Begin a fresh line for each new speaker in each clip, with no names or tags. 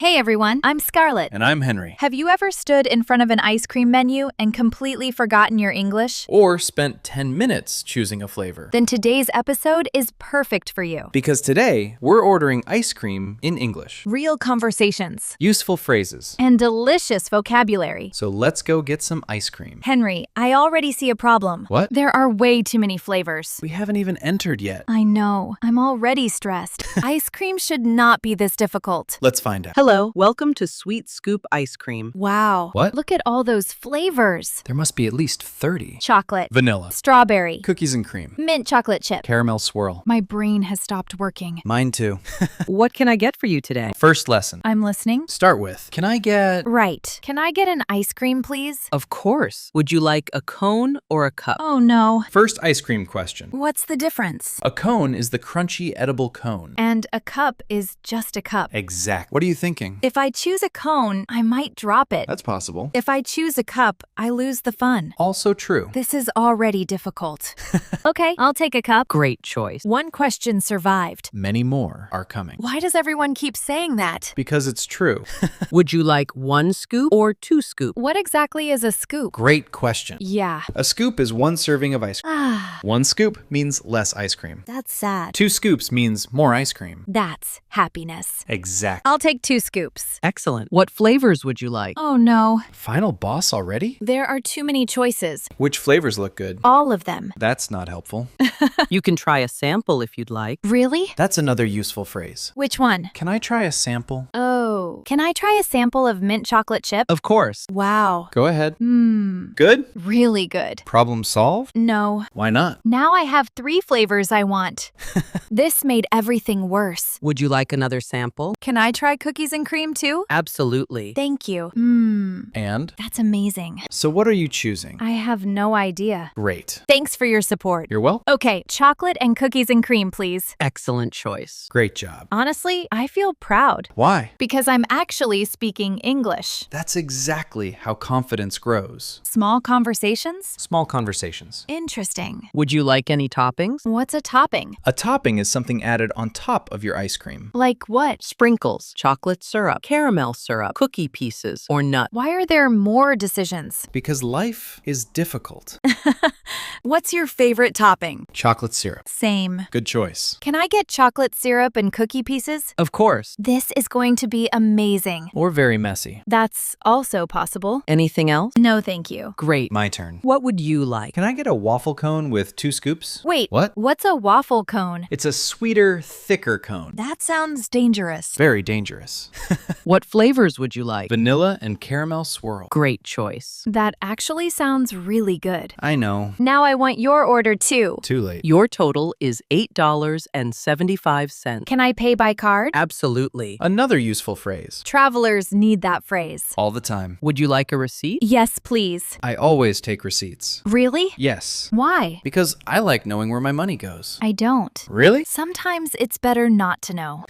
Hey everyone, I'm Scarlet.
And I'm Henry.
Have you ever stood in front of an ice cream menu and completely forgotten your English?
Or spent 10 minutes choosing a flavor.
Then today's episode is perfect for you.
Because today, we're ordering ice cream in English.
Real conversations.
Useful phrases.
And delicious vocabulary.
So let's go get some ice cream.
Henry, I already see a problem.
What?
There are way too many flavors.
We haven't even entered yet.
I know. I'm already stressed. Ice cream should not be this difficult.
Let's find out.
Hello, welcome to Sweet Scoop Ice Cream.
Wow.
What?
Look at all those flavors.
There must be at least 30.
Chocolate.
Vanilla.
Strawberry.
Cookies and cream.
Mint chocolate chip.
Caramel swirl.
My brain has stopped working.
Mine too.
What can I get for you today?
First lesson.
I'm listening.
Start with, can I get...
Right. Can I get an ice cream, please?
Of course. Would you like a cone or a cup?
Oh no.
First ice cream question.
What's the difference?
A cone is the crunchy edible cone.
And a cup is just a cup.
Exact. What are you thinking?
If I choose a cone, I might drop it.
That's possible.
If I choose a cup, I lose the fun.
Also true.
This is already difficult. Okay, I'll take a cup.
Great choice.
One question survived.
Many more are coming.
Why does everyone keep saying that?
Because it's true.
Would you like 1 scoop or 2 scoop?
What exactly is a scoop?
Great question.
Yeah.
A scoop is 1 serving of ice cream.
Ah,
1 scoop means less ice cream.
that's sad.
2 scoops means more ice cream.
That's happiness.
Exact.
I'll take 2 scoops.
Excellent. What flavors would you like?
Oh no.
Final boss already?
There are too many choices.
Which flavors look good?
All of them.
That's not helpful.
You can try a sample if you'd like.
Really?
That's another useful phrase.
Which one?
Can I try a sample?
Oh. Can I try a sample of mint chocolate chip?
Of course.
Wow.
Go ahead.
Mmm.
Good?
Really good.
Problem solved?
No.
Why not?
Now I have 3 flavors I want. This made everything worse.
Would you like another sample?
Can I try cookies and cream too?
Absolutely.
Thank you. Mmm.
And?
That's amazing.
So what are you choosing?
I have no idea.
Great.
Thanks for your support.
You're welcome.
Okay, chocolate and cookies and cream, please.
Excellent choice.
Great job.
Honestly, I feel proud
Why?
because I'm actually speaking English.
That's exactly how confidence grows.
Small conversations?
Small conversations.
Interesting.
Would you like any toppings?
What's a topping?
A topping is something added on top of your ice cream.
Like what?
Sprinkles, chocolate syrup, caramel syrup, cookie pieces, or nut.
Why are there more decisions?
Because life is difficult.
What's your favorite topping?
Chocolate syrup.
Same.
Good choice.
Can I get chocolate syrup and cookie pieces?
Of course.
This is going to be amazing.
Or very messy.
That's also possible.
Anything else?
No, thank you.
Great.
My turn.
What would you like?
Can I get a waffle cone with 2 scoops?
Wait,
What?
what's a waffle cone?
It's a sweeter, thicker cone.
That sounds dangerous.
Very dangerous.
What flavors would you like?
Vanilla and caramel swirl.
Great choice.
That actually sounds really good.
I know.
Now I want your order too.
Too late.
Your total is $8.75.
Can I pay by card?
Absolutely.
Another useful phrase.
Travelers need that phrase.
All the time.
Would you like a receipt?
Yes, please.
I always take receipts.
Really?
Yes.
Why?
Because I like knowing where my money goes.
I don't.
Really?
Sometimes it's better not to know.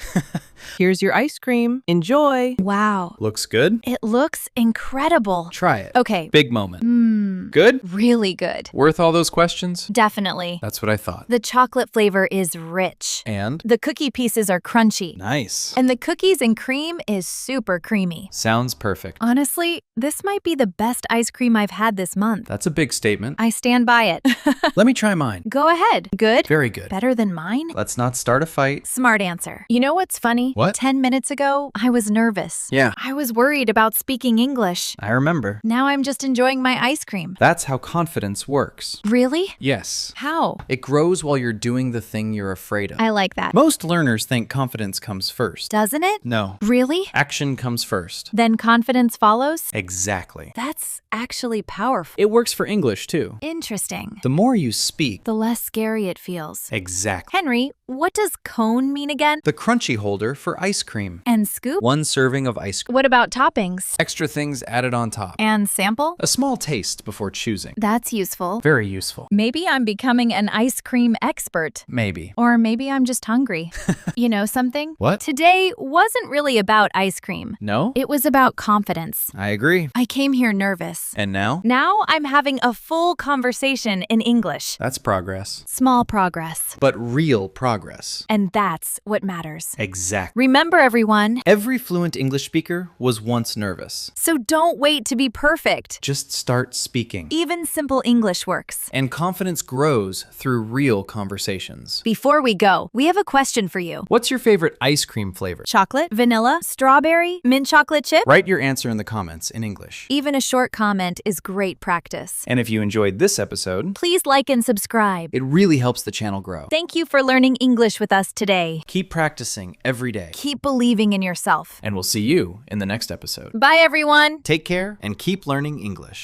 Here's your ice cream. Enjoy.
Wow.
Looks good?
It looks incredible.
Try it.
Okay.
Big moment.
Mmm.
Good?
Really good.
Worth all those questions?
Definitely.
That's what I thought.
The chocolate flavor is rich.
And?
The cookie pieces are crunchy.
Nice.
And the cookies and cream is super creamy.
Sounds perfect.
Honestly, this might be the best ice cream I've had this month.
That's a big statement.
I stand by it.
Let me try mine.
Go ahead. Good?
Very good.
Better than mine?
Let's not start a fight.
Smart answer. You know what's funny?
What?
10 minutes ago, I was nervous.
Yeah,
I was worried about speaking English.
I remember.
Now I'm just enjoying my ice cream.
That's how confidence works.
Really?
Yes.
How?
It grows while you're doing the thing you're afraid of.
I like that.
Most learners think confidence comes first.
Doesn't it?
No.
Really?
Action comes first.
Then confidence follows?
Exactly.
That's actually powerful.
It works for English too.
Interesting.
The more you speak,
The less scary it feels.
exactly.
Henry, what does cone mean again?
The crunchy holder for ice cream.
And scoop?
1 serving of ice cream.
What about toppings?
Extra things added on top.
And sample?
A small taste before choosing.
That's useful.
Very useful.
Maybe I'm becoming an ice cream expert.
Maybe.
Or maybe I'm just hungry. You know something?
What?
Today wasn't really about ice cream.
No?
It was about confidence.
I agree.
I came here nervous.
And now?
Now I'm having a full conversation in English.
That's progress.
Small progress.
But real progress.
And that's what matters.
Exactly.
Remember, everyone,
Every fluent English speaker was once nervous.
so don't wait to be perfect.
Just start speaking.
Even simple English works.
And confidence grows through real conversations.
Before we go, we have a question for you.
What's your favorite ice cream flavor?
Chocolate, vanilla, strawberry, mint chocolate chip?
Write your answer in the comments in English.
Even a short comment is great practice.
And if you enjoyed this episode,
Please like and subscribe.
it really helps the channel grow.
Thank you for learning English with us today.
Keep practicing every day.
Keep believing in yourself.
And we'll see you in the next episode.
Bye, everyone.
Take care and keep learning English.